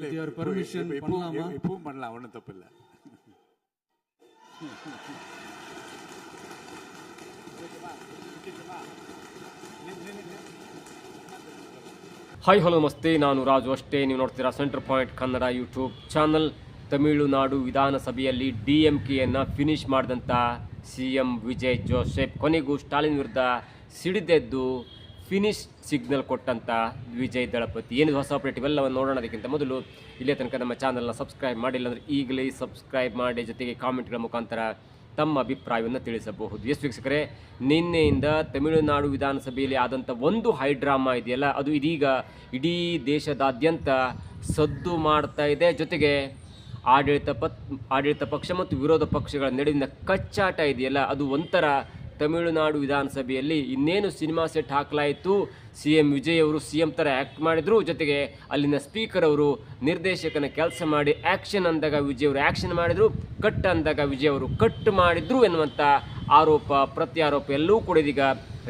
with your permission பண்ணலாமா? இப்பவும் பண்ணலாம், ஒன்றும் தப்பு இல்லை. ಹಾಯ್ ಹಲೋ ನಮಸ್ತೆ, ನಾನು ರಾಜು ಅಷ್ಟೇ. ನೀವು ನೋಡ್ತೀರಾ centre point Kannada YouTube channel. Tamil Nadu ವಿಧಾನಸಭೆಯಲ್ಲಿ DMKಯನ್ನು ಫಿನಿಶ್ ಮಾಡಿದಂಥ CM ವಿಜಯ್ ಜೋಸೆಫ್ ಕೊನೆಗೂ ಸ್ಟಾಲಿನ್ ವಿರುದ್ಧ ಸಿಡಿದೆದ್ದು ಫಿನಿಶ್ ಸಿಗ್ನಲ್ ಕೊಟ್ಟಂಥ ವಿಜಯ್ ದಳಪತಿ. ಏನಿದು ಹೊಸ ಅಪ್ಡೇಟ್ ಇವೆಲ್ಲವನ್ನು ನೋಡೋಣದಕ್ಕಿಂತ ಮೊದಲು ಇಲ್ಲೇ ತನಕ ನಮ್ಮ ಚಾನಲ್ನ ಸಬ್ಸ್ಕ್ರೈಬ್ ಮಾಡಿಲ್ಲ ಅಂದರೆ ಈಗಲೇ ಸಬ್ಸ್ಕ್ರೈಬ್ ಮಾಡಿ, ಜೊತೆಗೆ ಕಾಮೆಂಟ್ಗಳ ಮುಖಾಂತರ ತಮ್ಮ ಅಭಿಪ್ರಾಯವನ್ನು ತಿಳಿಸಬಹುದು. ಎಸ್ ವೀಕ್ಷಕರೇ, ನಿನ್ನೆಯಿಂದ ತಮಿಳುನಾಡು ವಿಧಾನಸಭೆಯಲ್ಲಿ ಆದಂಥ ಒಂದು ಹೈ ಡ್ರಾಮಾ ಇದೆಯಲ್ಲ, ಅದು ಇದೀಗ ಇಡೀ ದೇಶದಾದ್ಯಂತ ಸದ್ದು ಮಾಡ್ತಾ ಇದೆ. ಜೊತೆಗೆ ಆಡಳಿತ ಪಕ್ಷ ಮತ್ತು ವಿರೋಧ ಪಕ್ಷಗಳ ನಡುವಿನ ಕಚ್ಚಾಟ ಇದೆಯಲ್ಲ, ಅದು ಒಂಥರ ತಮಿಳುನಾಡು ವಿಧಾನಸಭೆಯಲ್ಲಿ ಇನ್ನೇನು ಸಿನಿಮಾ ಸೆಟ್ ಹಾಕಲಾಯಿತು. CM ವಿಜಯ್ ಅವರು CM ಥರ ಆ್ಯಕ್ಟ್ ಮಾಡಿದರು. ಜೊತೆಗೆ ಅಲ್ಲಿನ ಸ್ಪೀಕರ್ ಅವರು ನಿರ್ದೇಶಕನ ಕೆಲಸ ಮಾಡಿ ಆ್ಯಕ್ಷನ್ ಅಂದಾಗ ವಿಜಯ್ ಅವರು ಆ್ಯಕ್ಷನ್ ಮಾಡಿದರು, ಕಟ್ ಅಂದಾಗ ವಿಜಯ್ ಅವರು ಕಟ್ ಮಾಡಿದರು ಎನ್ನುವಂಥ ಆರೋಪ ಪ್ರತ್ಯಾರೋಪ ಎಲ್ಲವೂ ಕೂಡ ಇದೀಗ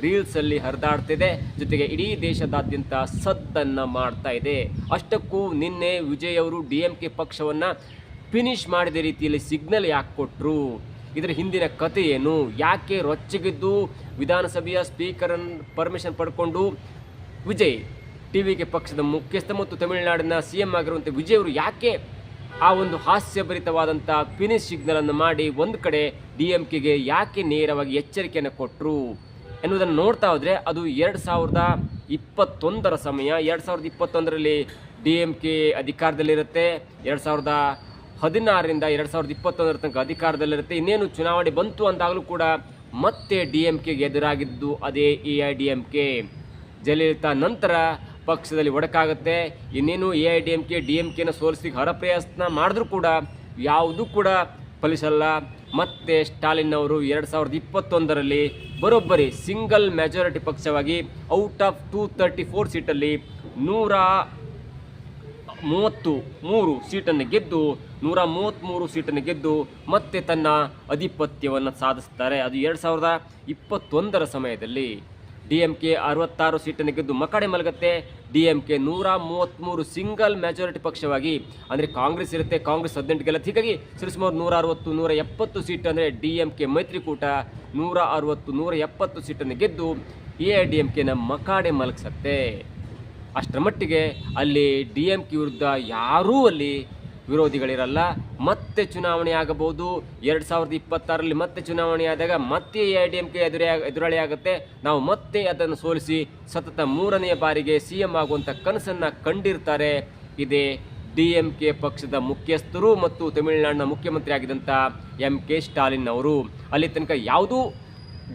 ರೀಲ್ಸಲ್ಲಿ ಹರಿದಾಡ್ತಿದೆ. ಜೊತೆಗೆ ಇಡೀ ದೇಶದಾದ್ಯಂತ ಸದ್ದನ್ನು ಮಾಡ್ತಾ ಇದೆ. ಅಷ್ಟಕ್ಕೂ ನಿನ್ನೆ ವಿಜಯ್ ಅವರು DMK ಪಕ್ಷವನ್ನು ಫಿನಿಶ್ ಮಾಡಿದ ರೀತಿಯಲ್ಲಿ ಸಿಗ್ನಲ್ ಯಾಕೆ ಕೊಟ್ಟರು, ಇದರ ಹಿಂದಿನ ಕಥೆ ಏನು, ಯಾಕೆ ರೊಚ್ಚಗಿದ್ದು ವಿಧಾನಸಭೆಯ ಸ್ಪೀಕರನ್ನು ಪರ್ಮಿಷನ್ ಪಡ್ಕೊಂಡು ವಿಜಯ್ TVK ಪಕ್ಷದ ಮುಖ್ಯಸ್ಥ ಮತ್ತು ತಮಿಳುನಾಡಿನ CM ಆಗಿರುವಂಥ ವಿಜಯ್ ಅವರು ಯಾಕೆ ಆ ಒಂದು ಹಾಸ್ಯಭರಿತವಾದಂಥ ಫಿನಿಶ್ ಸಿಗ್ನಲನ್ನು ಮಾಡಿ ಒಂದು ಕಡೆ DMKಗೆ ಯಾಕೆ ನೇರವಾಗಿ ಎಚ್ಚರಿಕೆಯನ್ನು ಕೊಟ್ಟರು ಎನ್ನುವುದನ್ನು ನೋಡ್ತಾ ಹೋದರೆ ಅದು 2021ರ ಸಮಯ. 2021ರಲ್ಲಿ DMK ಅಧಿಕಾರದಲ್ಲಿರುತ್ತೆ. 2016ರಿಂದ 2021ರ ತನಕ ಅಧಿಕಾರದಲ್ಲಿರುತ್ತೆ. ಇನ್ನೇನು ಚುನಾವಣೆ ಬಂತು ಅಂದಾಗಲೂ ಕೂಡ ಮತ್ತೆ DMKಗೆ ಎದುರಾಗಿದ್ದು ಅದೇ AIADMK. ಜಯಲಲಿತಾ ನಂತರ ಪಕ್ಷದಲ್ಲಿ ಒಡಕಾಗುತ್ತೆ. ಇನ್ನೇನು DMKನ ಸೋಲಿಸಿ ಹರಪ್ರಯತ್ನ ಮಾಡಿದ್ರೂ ಕೂಡ ಯಾವುದೂ ಕೂಡ ಫಲಿಸಲ್ಲ. ಮತ್ತೆ ಸ್ಟಾಲಿನ್ ಅವರು 2021ರಲ್ಲಿ ಬರೋಬ್ಬರಿ ಸಿಂಗಲ್ ಮೆಜಾರಿಟಿ ಪಕ್ಷವಾಗಿ ಔಟ್ ಆಫ್ 234 ಸೀಟಲ್ಲಿ 133 ಸೀಟನ್ನು ಗೆದ್ದು 133 ಸೀಟನ್ನು ಗೆದ್ದು ಮತ್ತೆ ತನ್ನ ಅಧಿಪತ್ಯವನ್ನು ಸಾಧಿಸ್ತಾರೆ. ಅದು 2021ರ ಸಮಯದಲ್ಲಿ DMK 66 ಸೀಟನ್ನು ಗೆದ್ದು ಮಕಡೆ ಮಲಗುತ್ತೆ. DMK 133 ಸಿಂಗಲ್ ಮೆಜಾರಿಟಿ ಪಕ್ಷವಾಗಿ, ಅಂದರೆ ಕಾಂಗ್ರೆಸ್ ಇರುತ್ತೆ, ಕಾಂಗ್ರೆಸ್ 18 ಗೆಲ್ಲತ್ತೆ. ಹೀಗಾಗಿ ಸರಿಸುಮಾರು 160 170 ಸೀಟ್, ಅಂದರೆ DMK ಮೈತ್ರಿಕೂಟ 160 170 ಸೀಟನ್ನು ಗೆದ್ದು AIADMKನ ಮಕಾಡೆ ಮಲಗಿಸುತ್ತೆ. ಅಷ್ಟರ ಮಟ್ಟಿಗೆ ಅಲ್ಲಿ DMK ವಿರುದ್ಧ ಯಾರೂ ಅಲ್ಲಿ ವಿರೋಧಿಗಳಿರಲ್ಲ. ಮತ್ತೆ ಚುನಾವಣೆ ಆಗಬಹುದು. 2026ರಲ್ಲಿ ಮತ್ತೆ ಚುನಾವಣೆ ಆದಾಗ ಮತ್ತೆ AIADMK ಎದುರಾಳಿ ಆಗುತ್ತೆ. ನಾವು ಮತ್ತೆ ಅದನ್ನು ಸೋಲಿಸಿ ಸತತ 3ನೇ ಬಾರಿಗೆ CM ಆಗುವಂಥ ಕನಸನ್ನು ಕಂಡಿರ್ತಾರೆ. ಇದೇ DMK ಪಕ್ಷದ ಮುಖ್ಯಸ್ಥರು ಮತ್ತು ತಮಿಳುನಾಡಿನ ಮುಖ್ಯಮಂತ್ರಿ ಆಗಿದ್ದಂಥ MK ಸ್ಟಾಲಿನ್ ಅವರು. ಅಲ್ಲಿ ತನಕ ಯಾವುದೂ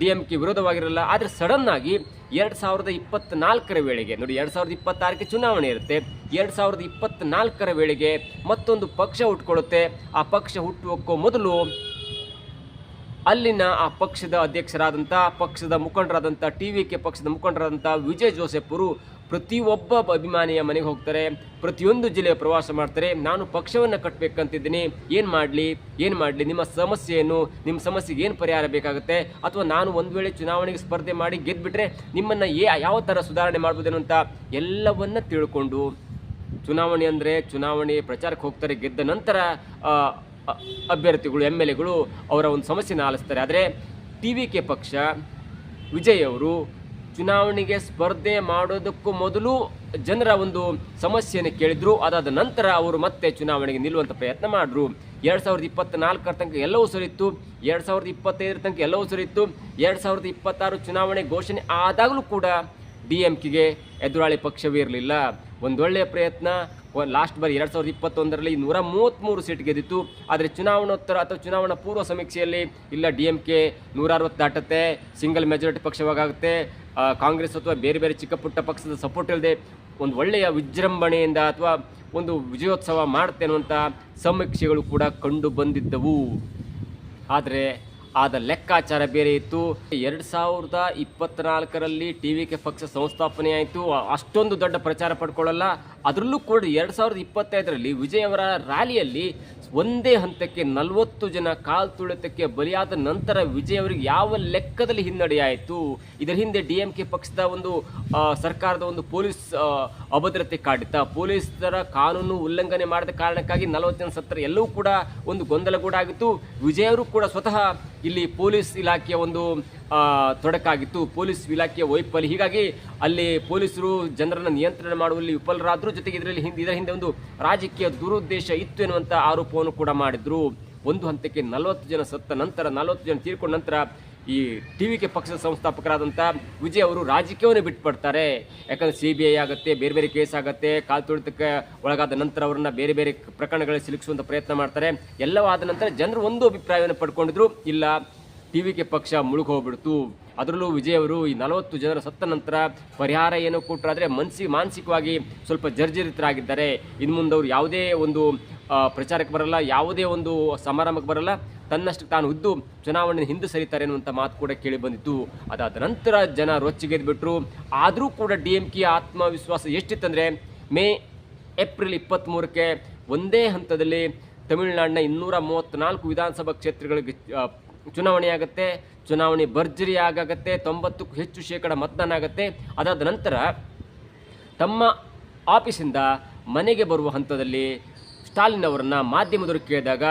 DMK ವಿರೋಧವಾಗಿರಲ್ಲ. ಆದರೆ ಸಡನ್ನಾಗಿ 2024ರ ವೇಳೆಗೆ ನೋಡಿ, 2026ಕ್ಕೆ ಚುನಾವಣೆ ಇರುತ್ತೆ. 2024ರ ವೇಳೆಗೆ ಮತ್ತೊಂದು ಪಕ್ಷ ಹುಟ್ಟುಕೊಳ್ಳುತ್ತೆ. ಆ ಪಕ್ಷ ಹುಟ್ಟುವಕ್ಕೂ ಮೊದಲು ಅಲ್ಲಿನ ಆ ಪಕ್ಷದ ಅಧ್ಯಕ್ಷರಾದಂಥ, ಪಕ್ಷದ ಮುಖಂಡರಾದಂಥ, TVK ಪಕ್ಷದ ಮುಖಂಡರಾದಂಥ ವಿಜಯ್ ಜೋಸೆಫ್ ಅವರು ಪ್ರತಿಯೊಬ್ಬ ಅಭಿಮಾನಿಯ ಮನೆಗೆ ಹೋಗ್ತಾರೆ. ಪ್ರತಿಯೊಂದು ಜಿಲ್ಲೆಯ ಪ್ರವಾಸ ಮಾಡ್ತಾರೆ. ನಾನು ಪಕ್ಷವನ್ನು ಕಟ್ಟಬೇಕಂತಿದ್ದೀನಿ, ಏನು ಮಾಡಲಿ, ನಿಮ್ಮ ಸಮಸ್ಯೆ ಏನು, ನಿಮ್ಮ ಸಮಸ್ಯೆಗೆ ಏನು ಪರಿಹಾರ ಬೇಕಾಗುತ್ತೆ, ಅಥವಾ ನಾನು ಒಂದು ವೇಳೆ ಚುನಾವಣೆಗೆ ಸ್ಪರ್ಧೆ ಮಾಡಿ ಗೆದ್ದುಬಿಟ್ರೆ ನಿಮ್ಮನ್ನು ಯಾವ ಥರ ಸುಧಾರಣೆ ಮಾಡ್ಬೋದೇನು ಅಂತ ಎಲ್ಲವನ್ನ ತಿಳ್ಕೊಂಡು, ಚುನಾವಣೆ ಅಂದರೆ ಚುನಾವಣೆ ಪ್ರಚಾರಕ್ಕೆ ಹೋಗ್ತಾರೆ. ಗೆದ್ದ ನಂತರ ಅಭ್ಯರ್ಥಿಗಳು MLAಗಳು ಅವರ ಒಂದು ಸಮಸ್ಯೆನ ಆಲಿಸ್ತಾರೆ. ಆದರೆ TVK ಪಕ್ಷ ವಿಜಯ್ ಅವರು ಚುನಾವಣೆಗೆ ಸ್ಪರ್ಧೆ ಮಾಡೋದಕ್ಕೂ ಮೊದಲು ಜನರ ಒಂದು ಸಮಸ್ಯೆಯನ್ನು ಕೇಳಿದ್ರು. ಅದಾದ ನಂತರ ಅವರು ಮತ್ತೆ ಚುನಾವಣೆಗೆ ನಿಲ್ಲುವಂಥ ಪ್ರಯತ್ನ ಮಾಡಿದ್ರು. 2024ರ ತನಕ ಎಲ್ಲವೂ ಸರಿಯಿತ್ತು. 2025ರ ತನಕ ಎಲ್ಲವೂ ಸರಿಯಿತ್ತು. 2026 ಚುನಾವಣೆ ಘೋಷಣೆ ಆದಾಗಲೂ ಕೂಡ DMKಗೆ ಎದುರಾಳಿ ಪಕ್ಷವೇ ಇರಲಿಲ್ಲ. ಒಂದೊಳ್ಳೆಯ ಪ್ರಯತ್ನ. ಲಾಸ್ಟ್ ಬಾರಿ 2021ರಲ್ಲಿ 133 ಸೀಟ್ ಗೆದ್ದಿತ್ತು. ಆದರೆ ಚುನಾವಣೋತ್ತರ ಅಥವಾ ಚುನಾವಣಾ ಪೂರ್ವ ಸಮೀಕ್ಷೆಯಲ್ಲಿ ಇಲ್ಲ, DMK 160 ದಾಟುತ್ತೆ, ಸಿಂಗಲ್ ಮೆಜಾರಿಟಿ ಪಕ್ಷವಾಗುತ್ತೆ, ಕಾಂಗ್ರೆಸ್ ಅಥವಾ ಬೇರೆ ಬೇರೆ ಚಿಕ್ಕ ಪುಟ್ಟ ಪಕ್ಷದ ಸಪೋರ್ಟ್ ಇಲ್ಲದೆ ಒಂದು ಒಳ್ಳೆಯ ವಿಜೃಂಭಣೆಯಿಂದ ಅಥವಾ ಒಂದು ವಿಜಯೋತ್ಸವ ಮಾಡುತ್ತೆ ಅನ್ನುವಂಥ ಸಮೀಕ್ಷೆಗಳು ಕೂಡ ಕಂಡು ಬಂದಿದ್ದವು. ಆದರೆ ಆದ ಲೆಕ್ಕಾಚಾರ ಬೇರೆ ಇತ್ತು. 2024ರಲ್ಲಿ TVK ಪಕ್ಷ ಸಂಸ್ಥಾಪನೆ ಆಯಿತು. ಅಷ್ಟೊಂದು ದೊಡ್ಡ ಪ್ರಚಾರ ಪಡ್ಕೊಳ್ಳಲ್ಲ. ಅದರಲ್ಲೂ ಕೂಡ 2025ರಲ್ಲಿ ವಿಜಯ್ ಅವರ ರ್ಯಾಲಿಯಲ್ಲಿ ಒಂದೇ ಹಂತಕ್ಕೆ 40 ಜನ ಕಾಲ್ತುಳಿತಕ್ಕೆ ಬಲಿಯಾದ ನಂತರ ವಿಜಯ್ ಅವರಿಗೆ ಯಾವ ಲೆಕ್ಕದಲ್ಲಿ ಹಿನ್ನಡೆಯಾಯಿತು? ಇದರ ಹಿಂದೆ DMK ಪಕ್ಷದ ಒಂದು ಸರ್ಕಾರದ ಒಂದು ಪೊಲೀಸ್ ಅಭದ್ರತೆ ಕಾಡಿತ, ಪೊಲೀಸರ ಕಾನೂನು ಉಲ್ಲಂಘನೆ ಮಾಡಿದ ಕಾರಣಕ್ಕಾಗಿ 40 ಜನ ಸತ್ತರೆ ಎಲ್ಲವೂ ಕೂಡ ಒಂದು ಗೊಂದಲಗೂಡಾಗಿತ್ತು. ವಿಜಯ್ ಅವರು ಕೂಡ ಸ್ವತಃ ಇಲ್ಲಿ ಪೊಲೀಸ್ ಇಲಾಖೆಯ ಒಂದು ತೊಡಕಾಗಿತ್ತು, ಪೊಲೀಸ್ ಇಲಾಖೆಯ ವೈಫಲ್ಯ. ಹೀಗಾಗಿ ಅಲ್ಲಿ ಪೊಲೀಸರು ಜನರನ್ನು ನಿಯಂತ್ರಣ ಮಾಡುವಲ್ಲಿ ವಿಫಲರಾದರು. ಜೊತೆಗೆ ಇದರ ಹಿಂದೆ ಒಂದು ರಾಜಕೀಯ ದುರುದ್ದೇಶ ಇತ್ತು ಎನ್ನುವಂಥ ಆರೋಪವನ್ನು ಕೂಡ ಮಾಡಿದ್ರು. ಒಂದು ಹಂತಕ್ಕೆ 40 ಜನ ಸತ್ತ ನಂತರ, 40 ಜನ ತೀರ್ಕೊಂಡ ನಂತರ ಈ TVK ಪಕ್ಷದ ಸಂಸ್ಥಾಪಕರಾದಂಥ ವಿಜಯ್ ಅವರು ರಾಜಕೀಯವನ್ನು ಬಿಟ್ಪಡ್ತಾರೆ. ಯಾಕಂದರೆ CBI ಆಗುತ್ತೆ, ಬೇರೆ ಬೇರೆ ಕೇಸ್ ಆಗುತ್ತೆ, ಕಾಲ್ತುಳಿತಕ್ಕೆ ಒಳಗಾದ ನಂತರ ಅವರನ್ನು ಬೇರೆ ಬೇರೆ ಪ್ರಕರಣಗಳಲ್ಲಿ ಸಿಲುಕಿಸುವಂಥ ಪ್ರಯತ್ನ ಮಾಡ್ತಾರೆ. ಎಲ್ಲವಾದ ನಂತರ ಜನರು ಒಂದು ಅಭಿಪ್ರಾಯವನ್ನು ಪಡ್ಕೊಂಡಿದ್ರು, ಇಲ್ಲ TVK ಪಕ್ಷ ಮುಳುಗೋಗ್ಬಿಡ್ತು. ಅದರಲ್ಲೂ ವಿಜಯ್ ಅವರು ಈ 40 ಜನರ ಸತ್ತ ನಂತರ ಪರಿಹಾರ ಏನೋ ಕೊಟ್ಟರಾದರೆ ಮಾನಸಿಕವಾಗಿ ಸ್ವಲ್ಪ ಜರ್ಜರಿತರಾಗಿದ್ದಾರೆ. ಇನ್ನು ಮುಂದೆ ಅವರು ಯಾವುದೇ ಒಂದು ಪ್ರಚಾರಕ್ಕೆ ಬರಲ್ಲ, ಯಾವುದೇ ಒಂದು ಸಮಾರಂಭಕ್ಕೆ ಬರಲ್ಲ, ತನ್ನಷ್ಟು ತಾನು ಇದ್ದು ಚುನಾವಣೆ ಹಿಂದೆ ಸರಿತಾರೆ ಅನ್ನುವಂಥ ಮಾತು ಕೂಡ ಕೇಳಿ ಬಂದಿತ್ತು. ಅದಾದ ನಂತರ ಜನ ರೊಚ್ಚಿಗೆದ್ಬಿಟ್ರು. ಆದರೂ ಕೂಡ DMK ಆತ್ಮವಿಶ್ವಾಸ ಎಷ್ಟಿತ್ತಂದರೆ ಏಪ್ರಿಲ್ 23ಕ್ಕೆ ಒಂದೇ ಹಂತದಲ್ಲಿ ತಮಿಳುನಾಡಿನ 234 ವಿಧಾನಸಭಾ ಕ್ಷೇತ್ರಗಳಿಗೆ ಚುನಾವಣೆ ಆಗುತ್ತೆ. ಚುನಾವಣೆ ಭರ್ಜರಿ ಆಗುತ್ತೆ, 90ಕ್ಕೂ ಹೆಚ್ಚು ಶೇಕಡ ಮತದಾನ ಆಗುತ್ತೆ. ಅದಾದ ನಂತರ ತಮ್ಮ ಆಫೀಸಿಂದ ಮನೆಗೆ ಬರುವ ಹಂತದಲ್ಲಿ ಸ್ಟಾಲಿನ್ ಅವರನ್ನು ಮಾಧ್ಯಮದವರು ಕೇಳಿದಾಗ,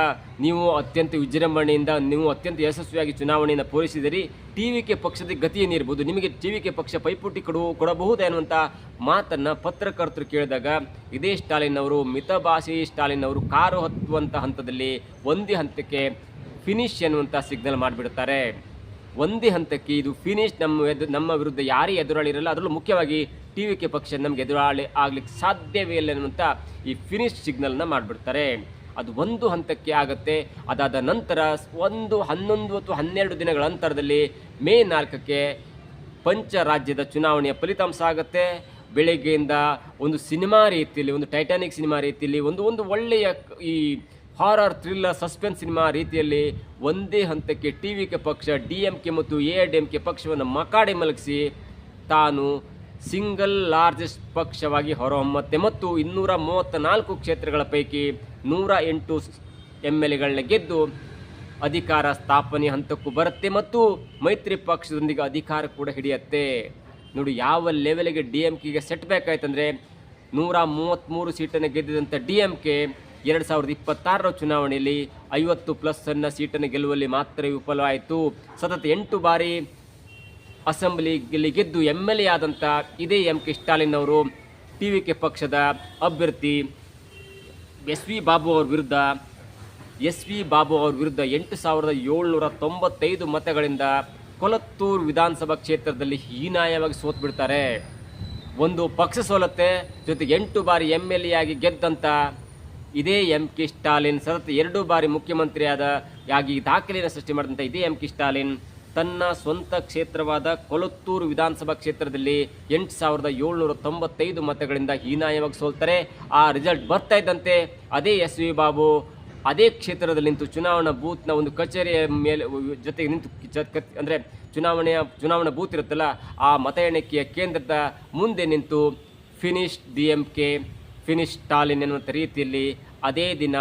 ನೀವು ಅತ್ಯಂತ ವಿಜೃಂಭಣೆಯಿಂದ, ನೀವು ಅತ್ಯಂತ ಯಶಸ್ವಿಯಾಗಿ ಚುನಾವಣೆಯನ್ನು ಪೂರೈಸಿದಿರಿ, TVK ಪಕ್ಷದ ಗತಿ ಏನಿರ್ಬೋದು, ನಿಮಗೆ TVK ಪಕ್ಷ ಪೈಪೋಟಿ ಕೊಡಬಹುದು ಎನ್ನುವಂಥ ಮಾತನ್ನು ಪತ್ರಕರ್ತರು ಕೇಳಿದಾಗ, ಇದೇ ಸ್ಟಾಲಿನ್ ಅವರು, ಮಿತಭಾಷಿ ಸ್ಟಾಲಿನ್ ಅವರು ಕಾರು ಹತ್ತುವಂಥ ಹಂತದಲ್ಲಿ ಒಂದೇ ಹಂತಕ್ಕೆ ಫಿನಿಶ್ ಎನ್ನುವಂಥ ಸಿಗ್ನಲ್ ಮಾಡಿಬಿಡ್ತಾರೆ. ಒಂದೇ ಹಂತಕ್ಕೆ ಇದು ಫಿನಿಶ್, ನಮ್ಮ ವಿರುದ್ಧ ಯಾರೇ ಎದುರಾಳಿ ಇರಲ್ಲ, ಅದರಲ್ಲೂ ಮುಖ್ಯವಾಗಿ TVK ಪಕ್ಷ ನಮಗೆ ಎದುರಾಳಿ ಆಗ್ಲಿಕ್ಕೆ ಸಾಧ್ಯವೇ ಇಲ್ಲ ಎನ್ನುವಂಥ ಈ ಫಿನಿಶ್ ಸಿಗ್ನಲ್ನ ಮಾಡಿಬಿಡ್ತಾರೆ. ಅದು ಒಂದು ಹಂತಕ್ಕೆ ಆಗುತ್ತೆ. ಅದಾದ ನಂತರ 11 ಅಥವಾ 12 ದಿನಗಳ ಅಂತರದಲ್ಲಿ ಮೇ 4ಕ್ಕೆ ಪಂಚರಾಜ್ಯದ ಚುನಾವಣೆಯ ಫಲಿತಾಂಶ ಆಗುತ್ತೆ. ಬೆಳಗ್ಗೆಯಿಂದ ಒಂದು ಸಿನಿಮಾ ರೀತಿಯಲ್ಲಿ, ಒಂದು ಟೈಟಾನಿಕ್ ಸಿನಿಮಾ ರೀತಿಯಲ್ಲಿ, ಒಂದು ಒಳ್ಳೆಯ ಈ ಹಾರರ್ ಥ್ರಿಲ್ಲರ್ ಸಸ್ಪೆನ್ಸ್ ಸಿನಿಮಾ ರೀತಿಯಲ್ಲಿ ಒಂದೇ ಹಂತಕ್ಕೆ TVK ಪಕ್ಷ DMK ಮತ್ತು AIADMK ಪಕ್ಷವನ್ನು ಮಕಾಡೆ ಮಲಗಿಸಿ ತಾನು ಸಿಂಗಲ್ ಲಾರ್ಜೆಸ್ಟ್ ಪಕ್ಷವಾಗಿ ಹೊರಹೊಮ್ಮತ್ತೆ ಮತ್ತು 234 ಕ್ಷೇತ್ರಗಳ ಪೈಕಿ 108 MLAಗಳನ್ನ ಗೆದ್ದು ಅಧಿಕಾರ ಸ್ಥಾಪನೆ ಹಂತಕ್ಕೂ ಬರುತ್ತೆ ಮತ್ತು ಮೈತ್ರಿ ಪಕ್ಷದೊಂದಿಗೆ ಅಧಿಕಾರ ಕೂಡ ಹಿಡಿಯುತ್ತೆ. ನೋಡಿ ಯಾವ ಲೆವೆಲ್ಗೆ DMKಗೆ ಸೆಟ್ ಬ್ಯಾಕ್ ಆಯ್ತಂದರೆ, 133 ಸೀಟನ್ನು ಗೆದ್ದಿದಂಥ DMK 2026ರ ಚುನಾವಣೆಯಲ್ಲಿ 50+ ಸೀಟನ್ನು ಗೆಲ್ಲುವಲ್ಲಿ ಮಾತ್ರ ವಿಫಲವಾಯಿತು. ಸತತ 8 ಬಾರಿ ಅಸೆಂಬ್ಲಿಯಲ್ಲಿ ಗೆದ್ದು MLA ಆದಂಥ ಇದೇ MK ಸ್ಟಾಲಿನ್ ಅವರು TVK ಪಕ್ಷದ ಅಭ್ಯರ್ಥಿ ಎಸ್ ವಿ ಬಾಬು ಅವ್ರ ವಿರುದ್ಧ 8795 ಮತಗಳಿಂದ ಕೊಲತ್ತೂರು ವಿಧಾನಸಭಾ ಕ್ಷೇತ್ರದಲ್ಲಿ ಹೀನಾಯವಾಗಿ ಸೋತ್ಬಿಡ್ತಾರೆ. ಒಂದು ಪಕ್ಷ ಸೋಲತ್ತೆ, ಜೊತೆಗೆ 8 ಬಾರಿ MLA ಆಗಿ ಗೆದ್ದಂಥ ಇದೇ MK ಸ್ಟಾಲಿನ್, ಸತತ 2 ಬಾರಿ ಮುಖ್ಯಮಂತ್ರಿಯಾಗಿ ದಾಖಲೆಯನ್ನು ಸೃಷ್ಟಿ ಮಾಡಿದಂಥ ಇದೇ MK ಸ್ಟಾಲಿನ್ ತನ್ನ ಸ್ವಂತ ಕ್ಷೇತ್ರವಾದ ಕೊಲತ್ತೂರು ವಿಧಾನಸಭಾ ಕ್ಷೇತ್ರದಲ್ಲಿ 8795 ಮತಗಳಿಂದ ಹೀನಾಯವಾಗಿ ಸೋಲ್ತಾರೆ. ಆ ರಿಸಲ್ಟ್ ಬರ್ತಾ ಇದ್ದಂತೆ ಅದೇ ಎಸ್ ವಿ ಬಾಬು ಅದೇ ಕ್ಷೇತ್ರದಲ್ಲಿ ನಿಂತು ಚುನಾವಣಾ ಬೂತ್ನ ಒಂದು ಕಚೇರಿಯ ಮೇಲೆ ಜೊತೆಗೆ ನಿಂತು ಅಂದರೆ ಚುನಾವಣಾ ಬೂತ್ ಇರುತ್ತಲ್ಲ, ಆ ಮತ ಎಣಿಕೆಯ ಕೇಂದ್ರದ ಮುಂದೆ ನಿಂತು ಫಿನಿಶ್ DMK, ಫಿನಿಶ್ ಸ್ಟಾಲಿನ್ ಎನ್ನುವಂಥ ರೀತಿಯಲ್ಲಿ ಅದೇ ದಿನ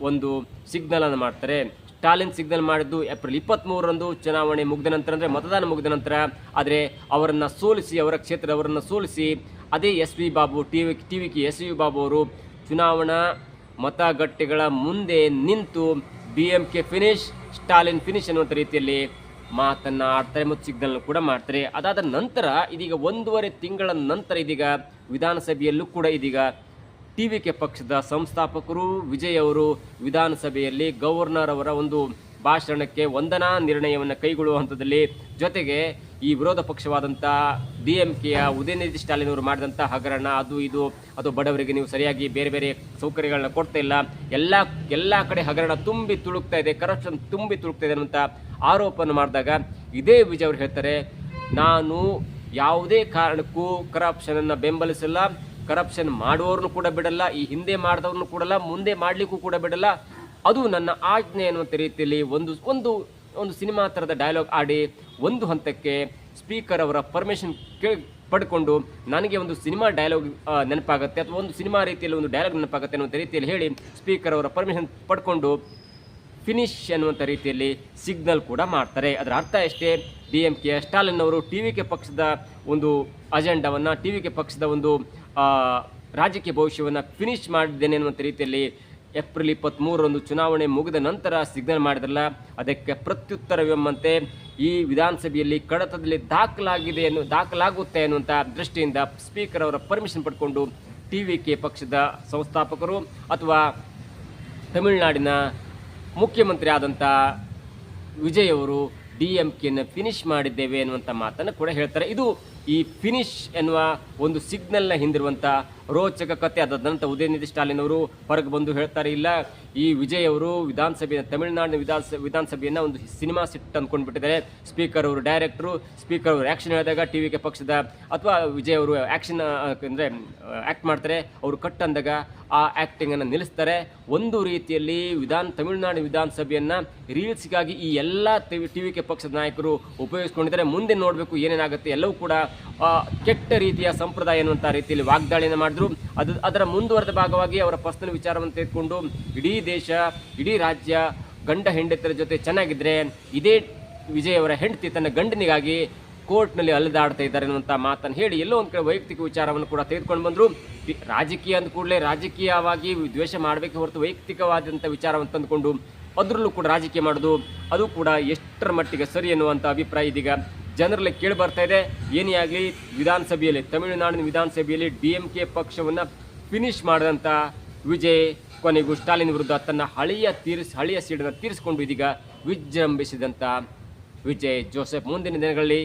ಒಂದು ಸಿಗ್ನಲನ್ನು ಮಾಡ್ತಾರೆ. ಸ್ಟಾಲಿನ್ ಸಿಗ್ನಲ್ ಮಾಡಿದ್ದು ಏಪ್ರಿಲ್ 23ರಂದು ಚುನಾವಣೆ ಮುಗಿದ ನಂತರ, ಅಂದರೆ ಮತದಾನ ಮುಗಿದ ನಂತರ. ಆದರೆ ಅವರನ್ನು ಸೋಲಿಸಿ, ಅವರ ಕ್ಷೇತ್ರದವರನ್ನು ಸೋಲಿಸಿ ಅದೇ S V Babu, TVK S V Babu ಅವರು ಚುನಾವಣಾ ಮತಗಟ್ಟೆಗಳ ಮುಂದೆ ನಿಂತು DMK ಫಿನಿಶ್, ಸ್ಟಾಲಿನ್ ಫಿನಿಶ್ ಅನ್ನುವಂಥ ರೀತಿಯಲ್ಲಿ ಮಾತನ್ನು ಆಡ್ತಾರೆ ಮತ್ತು ಸಿಗ್ನಲ್ ಕೂಡ ಮಾಡ್ತಾರೆ. ಅದಾದ ನಂತರ ಇದೀಗ 1.5 ತಿಂಗಳ ನಂತರ ಇದೀಗ ವಿಧಾನಸಭೆಯಲ್ಲೂ ಕೂಡ ಇದೀಗ TVK ಪಕ್ಷದ ಸಂಸ್ಥಾಪಕರು ವಿಜಯ್ ಅವರು ವಿಧಾನಸಭೆಯಲ್ಲಿ ಗವರ್ನರ್ ಅವರ ಒಂದು ಭಾಷಣಕ್ಕೆ ವಂದನಾ ನಿರ್ಣಯವನ್ನು ಕೈಗೊಳ್ಳುವ ಹಂತದಲ್ಲಿ, ಜೊತೆಗೆ ಈ ವಿರೋಧ ಪಕ್ಷವಾದಂಥ DMKಯ ಉದಯನಿಧಿ ಸ್ಟಾಲಿನ್ ಅವರು ಮಾಡಿದಂಥ ಹಗರಣ, ಅದು ಬಡವರಿಗೆ ನೀವು ಸರಿಯಾಗಿ ಬೇರೆ ಬೇರೆ ಸೌಕರ್ಯಗಳನ್ನ ಕೊಡ್ತಾ ಇಲ್ಲ, ಎಲ್ಲ ಕಡೆ ಹಗರಣ ತುಂಬಿ ತುಳುಕ್ತಾ ಇದೆ, ಕರಪ್ಷನ್ ತುಂಬಿ ತುಳುಕ್ತಾ ಇದೆ ಅನ್ನುವಂಥ ಆರೋಪವನ್ನು ಮಾಡಿದಾಗ ಇದೇ ವಿಜಯ್ ಅವರು ಹೇಳ್ತಾರೆ, ನಾನು ಯಾವುದೇ ಕಾರಣಕ್ಕೂ ಕರಪ್ಷನನ್ನು ಬೆಂಬಲಿಸಲ್ಲ, ಕರಪ್ಷನ್ ಮಾಡುವವ್ರನ್ನು ಕೂಡ ಬಿಡಲ್ಲ, ಈ ಹಿಂದೆ ಮಾಡಿದವ್ರನ್ನು ಕೂಡಲ್ಲ, ಮುಂದೆ ಮಾಡಲಿಕ್ಕೂ ಕೂಡ ಬಿಡಲ್ಲ, ಅದು ನನ್ನ ಆಜ್ಞೆ ಅನ್ನುವಂಥ ರೀತಿಯಲ್ಲಿ ಒಂದು ಸಿನಿಮಾ ಥರದ ಡೈಲಾಗ್ ಆಡಿ ಒಂದು ಹಂತಕ್ಕೆ ಸ್ಪೀಕರ್ ಅವರ ಪರ್ಮಿಷನ್ ಪಡ್ಕೊಂಡು ನನಗೆ ಒಂದು ಸಿನಿಮಾ ಡೈಲಾಗ್ ನೆನಪಾಗುತ್ತೆ ಅಥವಾ ಒಂದು ಸಿನಿಮಾ ರೀತಿಯಲ್ಲಿ ಒಂದು ಡೈಲಾಗ್ ನೆನಪಾಗುತ್ತೆ ಅನ್ನುವಂಥ ರೀತಿಯಲ್ಲಿ ಹೇಳಿ ಸ್ಪೀಕರ್ ಅವರ ಪರ್ಮಿಷನ್ ಪಡ್ಕೊಂಡು ಫಿನಿಶ್ ಅನ್ನುವಂಥ ರೀತಿಯಲ್ಲಿ ಸಿಗ್ನಲ್ ಕೂಡ ಮಾಡ್ತಾರೆ. ಅದರ ಅರ್ಥ ಎಷ್ಟೇ, DMK ಸ್ಟಾಲಿನ್ ಅವರು TVK ಪಕ್ಷದ ಒಂದು ಅಜೆಂಡಾವನ್ನು, TVK ಪಕ್ಷದ ಒಂದು ರಾಜಕೀಯ ಭವಿಷ್ಯವನ್ನು ಫಿನಿಶ್ ಮಾಡಿದ್ದೇನೆ ಅನ್ನುವಂಥ ರೀತಿಯಲ್ಲಿ ಏಪ್ರಿಲ್ 23ರಂದು ಚುನಾವಣೆ ಮುಗಿದ ನಂತರ ಸಿಗ್ನಲ್ ಮಾಡಿದ್ರಲ್ಲ, ಅದಕ್ಕೆ ಪ್ರತ್ಯುತ್ತರವೆಂಬಂತೆ ಈ ವಿಧಾನಸಭೆಯಲ್ಲಿ ಕಡತದಲ್ಲಿ ದಾಖಲಾಗುತ್ತೆ ಅನ್ನುವಂಥ ದೃಷ್ಟಿಯಿಂದ ಸ್ಪೀಕರ್ ಅವರ ಪರ್ಮಿಷನ್ ಪಡ್ಕೊಂಡು TVK ಪಕ್ಷದ ಸಂಸ್ಥಾಪಕರು ಅಥವಾ ತಮಿಳುನಾಡಿನ ಮುಖ್ಯಮಂತ್ರಿ ಆದಂಥ ವಿಜಯ್ ಅವರು DMKನ ಫಿನಿಶ್ ಮಾಡಿದ್ದೇವೆ ಅನ್ನುವಂಥ ಮಾತನ್ನು ಕೂಡ ಹೇಳ್ತಾರೆ. ಇದು ಈ ಫಿನಿಶ್ ಎನ್ನುವ ಒಂದು ಸಿಗ್ನಲ್ನ ಹಿಂದಿರುವಂಥ ರೋಚಕ ಕಥೆ. ಅದಾದ ನಂತರ ಉದಯನಿಧಿ ಸ್ಟಾಲಿನ್ ಅವರು ಹೊರಗೆ ಬಂದು ಹೇಳ್ತಾರೆ, ಇಲ್ಲ ಈ ವಿಜಯ್ ಅವರು ತಮಿಳುನಾಡಿನ ವಿಧಾನಸಭೆಯನ್ನು ಒಂದು ಸಿನಿಮಾ ಸಿಟ್ ಅಂದ್ಕೊಂಡ್ಬಿಟ್ಟಿದ್ದಾರೆ. ಸ್ಪೀಕರ್ ಅವರು ಡೈರೆಕ್ಟ್ರು, ಸ್ಪೀಕರ್ ಅವರು ಆ್ಯಕ್ಷನ್ ಹೇಳಿದಾಗ TVK ಪಕ್ಷದ ಅಥವಾ ವಿಜಯ್ ಅವರು ಆ್ಯಕ್ಷನ್ ಅಂದರೆ ಆ್ಯಕ್ಟ್ ಮಾಡ್ತಾರೆ, ಅವರು ಕಟ್ ಅಂದಾಗ ಆ ಆ್ಯಕ್ಟಿಂಗನ್ನು ನಿಲ್ಲಿಸ್ತಾರೆ. ಒಂದು ರೀತಿಯಲ್ಲಿ ತಮಿಳುನಾಡು ವಿಧಾನಸಭೆಯನ್ನು ರೀಲ್ಸ್ಗಾಗಿ ಈ ಎಲ್ಲ TVK ಪಕ್ಷದ ನಾಯಕರು ಉಪಯೋಗಿಸ್ಕೊಂಡಿದ್ದಾರೆ. ಮುಂದೆ ನೋಡಬೇಕು ಏನೇನಾಗುತ್ತೆ. ಎಲ್ಲವೂ ಕೂಡ ಕೆಟ್ಟ ರೀತಿಯ ಸಂಪ್ರದಾಯ ಎನ್ನುವಂಥ ರೀತಿಯಲ್ಲಿ ವಾಗ್ದಾಳಿಯನ್ನು ಮಾಡಿದ್ರು. ಅದರ ಮುಂದುವರೆದ ಭಾಗವಾಗಿ ಅವರ ಪರ್ಸನಲ್ ವಿಚಾರವನ್ನು ತೆಗೆದುಕೊಂಡು ಇಡೀ ದೇಶ, ಇಡೀ ರಾಜ್ಯ ಗಂಡ ಹೆಂಡತಿಯರ ಜೊತೆ ಚೆನ್ನಾಗಿದ್ದರೆ ಇದೇ ವಿಜಯ್ ಅವರ ಹೆಂಡತಿ ತನ್ನ ಗಂಡನಿಗಾಗಿ ಕೋರ್ಟ್ನಲ್ಲಿ ಅಲೆದಾಡ್ತಾ ಇದ್ದಾರೆ ಅನ್ನುವಂಥ ಮಾತನ್ನು ಹೇಳಿ ಎಲ್ಲೋ ಒಂದು ಕಡೆ ವೈಯಕ್ತಿಕ ವಿಚಾರವನ್ನು ಕೂಡ ತೆಗೆದುಕೊಂಡು ಬಂದರು. ರಾಜಕೀಯ ಅಂದ ಕೂಡಲೇ ರಾಜಕೀಯವಾಗಿ ದ್ವೇಷ ಮಾಡಬೇಕೆ ಹೊರತು ವೈಯಕ್ತಿಕವಾದಂಥ ವಿಚಾರವನ್ನು ತಂದುಕೊಂಡು ಅದರಲ್ಲೂ ಕೂಡ ರಾಜಕೀಯ ಮಾಡೋದು ಅದು ಕೂಡ ಎಷ್ಟರ ಮಟ್ಟಿಗೆ ಸರಿ ಎನ್ನುವಂಥ ಅಭಿಪ್ರಾಯ ಇದೀಗ ಜನರಲ್ಲಿ ಕೇಳಿ ಬರ್ತಾ ಇದೆ. ಏನೇ ಆಗಲಿ ವಿಧಾನಸಭೆಯಲ್ಲಿ, ತಮಿಳುನಾಡಿನ ವಿಧಾನಸಭೆಯಲ್ಲಿ DMK ಪಕ್ಷವನ್ನು ಫಿನಿಶ್ ಮಾಡಿದಂಥ ವಿಜಯ್ ಕೊನೆಗೂ ಸ್ಟಾಲಿನ್ ವಿರುದ್ಧ ತನ್ನ ಹಳೆಯ ಸೀಡನ್ನು ತೀರಿಸಿಕೊಂಡು ಇದೀಗ ವಿಜೃಂಭಿಸಿದಂಥ ವಿಜಯ್ ಜೋಸೆಫ್ ಮುಂದಿನ ದಿನಗಳಲ್ಲಿ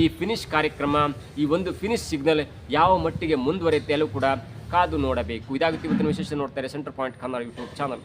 ಈ ಫಿನಿಶ್ ಕಾರ್ಯಕ್ರಮ, ಈ ಒಂದು ಫಿನಿಶ್ ಸಿಗ್ನಲ್ ಯಾವ ಮಟ್ಟಿಗೆ ಮುಂದುವರಿಯುತ್ತೆ ಎಲ್ಲೂ ಕೂಡ ಕಾದು ನೋಡಬೇಕು. ಇದಾಗುತ್ತೆ ಇವತ್ತಿನ ವಿಶೇಷ. ನೋಡ್ತಾರೆ centre point Kannada YouTube channel.